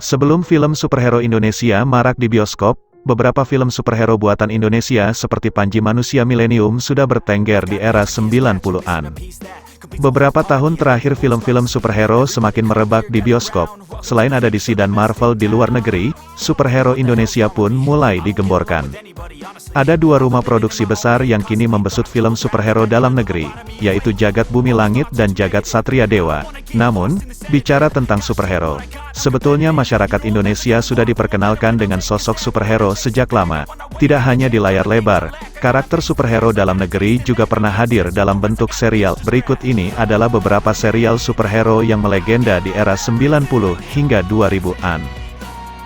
Sebelum film superhero Indonesia marak di bioskop, beberapa film superhero buatan Indonesia seperti Panji Manusia Milenium sudah bertengger di era 90-an. Beberapa tahun terakhir film-film superhero semakin merebak di bioskop. Selain ada DC dan Marvel di luar negeri, superhero Indonesia pun mulai digemborkan. Ada dua rumah produksi besar yang kini membesut film superhero dalam negeri, yaitu Jagat Bumi Langit dan Jagat Satria Dewa. Namun, bicara tentang superhero, sebetulnya masyarakat Indonesia sudah diperkenalkan dengan sosok superhero sejak lama. Tidak hanya di layar lebar, karakter superhero dalam negeri juga pernah hadir dalam bentuk serial. Berikut ini adalah beberapa serial superhero yang melegenda di era 90 hingga 2000-an.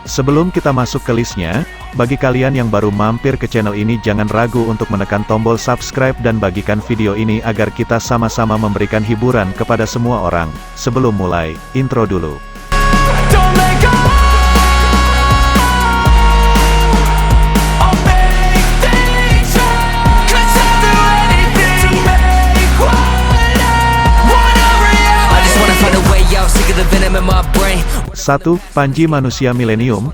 Sebelum kita masuk ke listnya, bagi kalian yang baru mampir ke channel ini jangan ragu untuk menekan tombol subscribe dan bagikan video ini agar kita sama-sama memberikan hiburan kepada semua orang. Sebelum mulai, intro dulu. Satu, Panji Manusia Milenium.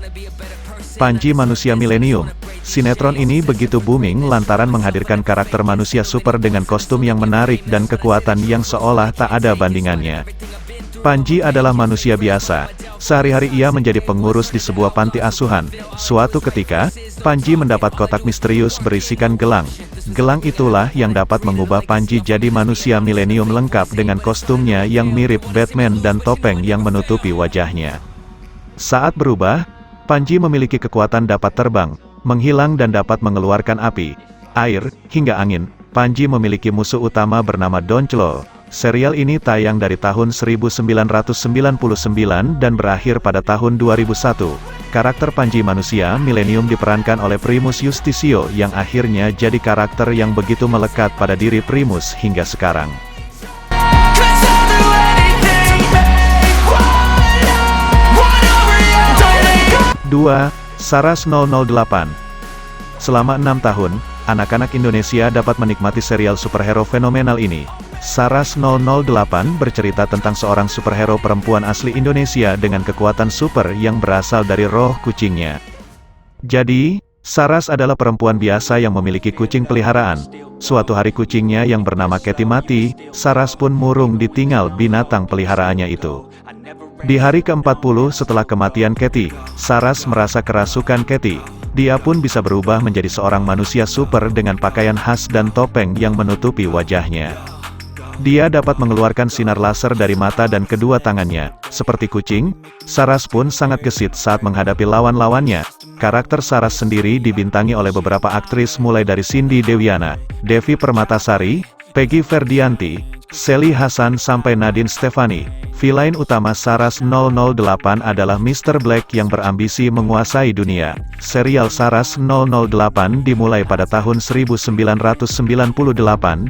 Panji Manusia Milenium. Sinetron ini begitu booming lantaran menghadirkan karakter manusia super dengan kostum yang menarik dan kekuatan yang seolah tak ada bandingannya. Panji adalah manusia biasa. Sehari-hari ia menjadi pengurus di sebuah panti asuhan. Suatu ketika, Panji mendapat kotak misterius berisikan gelang. Gelang itulah yang dapat mengubah Panji jadi manusia milenium lengkap dengan kostumnya yang mirip Batman dan topeng yang menutupi wajahnya. Saat berubah, Panji memiliki kekuatan dapat terbang, menghilang dan dapat mengeluarkan api, air, hingga angin. Panji memiliki musuh utama bernama Donclo. Serial ini tayang dari tahun 1999 dan berakhir pada tahun 2001. Karakter Panji Manusia Milenium diperankan oleh Primus Yustisio yang akhirnya jadi karakter yang begitu melekat pada diri Primus hingga sekarang. Dua, Saras 008. Selama 6 tahun, anak-anak Indonesia dapat menikmati serial superhero fenomenal ini. Saras 008 bercerita tentang seorang superhero perempuan asli Indonesia dengan kekuatan super yang berasal dari roh kucingnya. Jadi, Saras adalah perempuan biasa yang memiliki kucing peliharaan. Suatu hari kucingnya yang bernama Katy mati, Saras pun murung ditinggal binatang peliharaannya itu. Di hari ke-40 setelah kematian Katy, Saras merasa kerasukan Katy. Dia pun bisa berubah menjadi seorang manusia super dengan pakaian khas dan topeng yang menutupi wajahnya. Dia dapat mengeluarkan sinar laser dari mata dan kedua tangannya. Seperti kucing, Saras pun sangat gesit saat menghadapi lawan-lawannya. Karakter Saras sendiri dibintangi oleh beberapa aktris mulai dari Cindy Dewiana, Devi Permatasari, Peggy Ferdianti, Sally Hasan sampai Nadine Stefani. Villain utama Saras 008 adalah Mr. Black yang berambisi menguasai dunia. Serial Saras 008 dimulai pada tahun 1998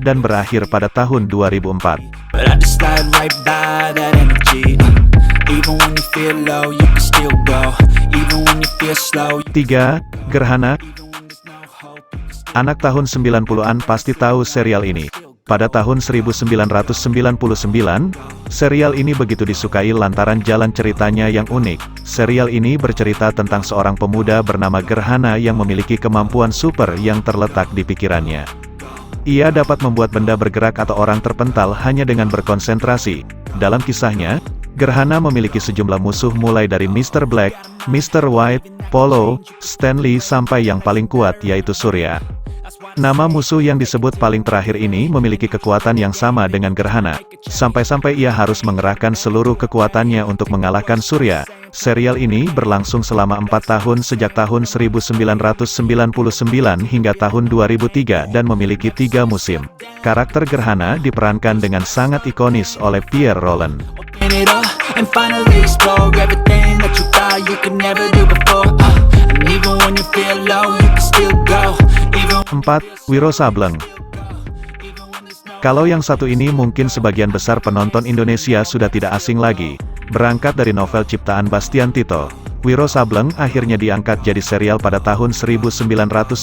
dan berakhir pada tahun 2004. 3. Gerhana. Anak tahun 90-an pasti tahu serial ini. Pada tahun 1999, serial ini begitu disukai lantaran jalan ceritanya yang unik. Serial ini bercerita tentang seorang pemuda bernama Gerhana yang memiliki kemampuan super yang terletak di pikirannya. Ia dapat membuat benda bergerak atau orang terpental hanya dengan berkonsentrasi. Dalam kisahnya, Gerhana memiliki sejumlah musuh mulai dari Mr. Black, Mr. White, Polo, Stanley sampai yang paling kuat yaitu Surya. Nama musuh yang disebut paling terakhir ini memiliki kekuatan yang sama dengan Gerhana, sampai-sampai ia harus mengerahkan seluruh kekuatannya untuk mengalahkan Surya. Serial ini berlangsung selama 4 tahun sejak tahun 1999 hingga tahun 2003 dan memiliki 3 musim. Karakter Gerhana diperankan dengan sangat ikonis oleh Pierre Rolland. 4. Wiro Sableng. Kalau yang satu ini mungkin sebagian besar penonton Indonesia sudah tidak asing lagi. Berangkat dari novel ciptaan Bastian Tito, Wiro Sableng akhirnya diangkat jadi serial pada tahun 1995.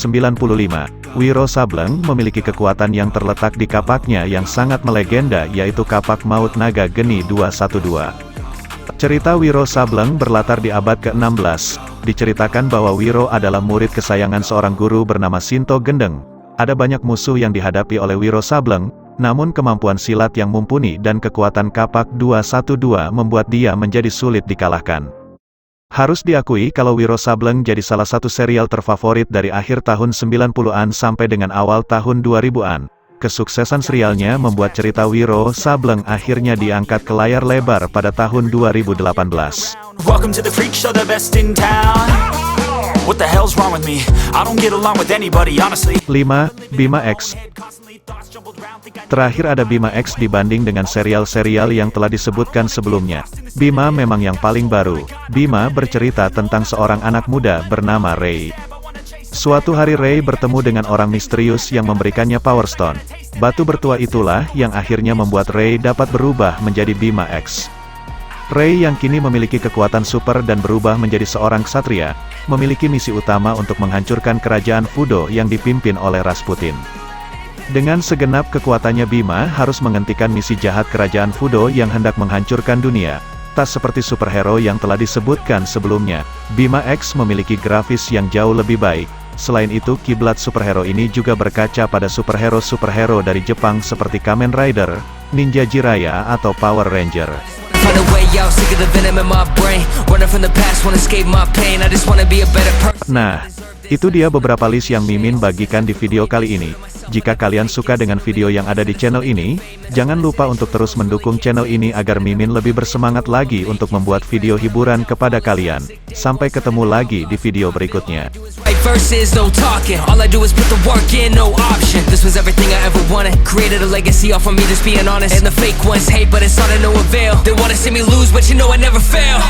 Wiro Sableng memiliki kekuatan yang terletak di kapaknya yang sangat melegenda yaitu kapak maut naga geni 212. Cerita Wiro Sableng berlatar di abad ke-16. Diceritakan bahwa Wiro adalah murid kesayangan seorang guru bernama Sinto Gendeng. Ada banyak musuh yang dihadapi oleh Wiro Sableng, namun kemampuan silat yang mumpuni dan kekuatan Kapak 212 membuat dia menjadi sulit dikalahkan. Harus diakui kalau Wiro Sableng jadi salah satu serial terfavorit dari akhir tahun 90-an sampai dengan awal tahun 2000-an. Kesuksesan serialnya membuat cerita Wiro Sableng akhirnya diangkat ke layar lebar pada tahun 2018. Welcome to the freak show, the best in town. What the hell's wrong with me? I don't get along with anybody, honestly. 5. Bima X. Terakhir ada Bima X dibanding dengan serial-serial yang telah disebutkan sebelumnya. Bima memang yang paling baru. Bima bercerita tentang seorang anak muda bernama Ray. Suatu hari Ray bertemu dengan orang misterius yang memberikannya Power Stone. Batu bertua itulah yang akhirnya membuat Ray dapat berubah menjadi Bima X. Ray yang kini memiliki kekuatan super dan berubah menjadi seorang ksatria, memiliki misi utama untuk menghancurkan kerajaan Fudo yang dipimpin oleh Rasputin. Dengan segenap kekuatannya Bima harus menghentikan misi jahat kerajaan Fudo yang hendak menghancurkan dunia. Tak seperti superhero yang telah disebutkan sebelumnya, Bima X memiliki grafis yang jauh lebih baik. Selain itu kiblat superhero ini juga berkaca pada superhero-superhero dari Jepang seperti Kamen Rider, Ninja Jiraiya atau Power Ranger. Nah, itu dia beberapa list yang Mimin bagikan di video kali ini. Jika kalian suka dengan video yang ada di channel ini, jangan lupa untuk terus mendukung channel ini agar Mimin lebih bersemangat lagi untuk membuat video hiburan kepada kalian. Sampai ketemu lagi di video berikutnya. Verses, no talking. All I do is put the work in, no option. This was everything I ever wanted. Created a legacy off of me, just being honest. And the fake ones hate, but it's all to no avail. They wanna see me lose, but you know I never fail.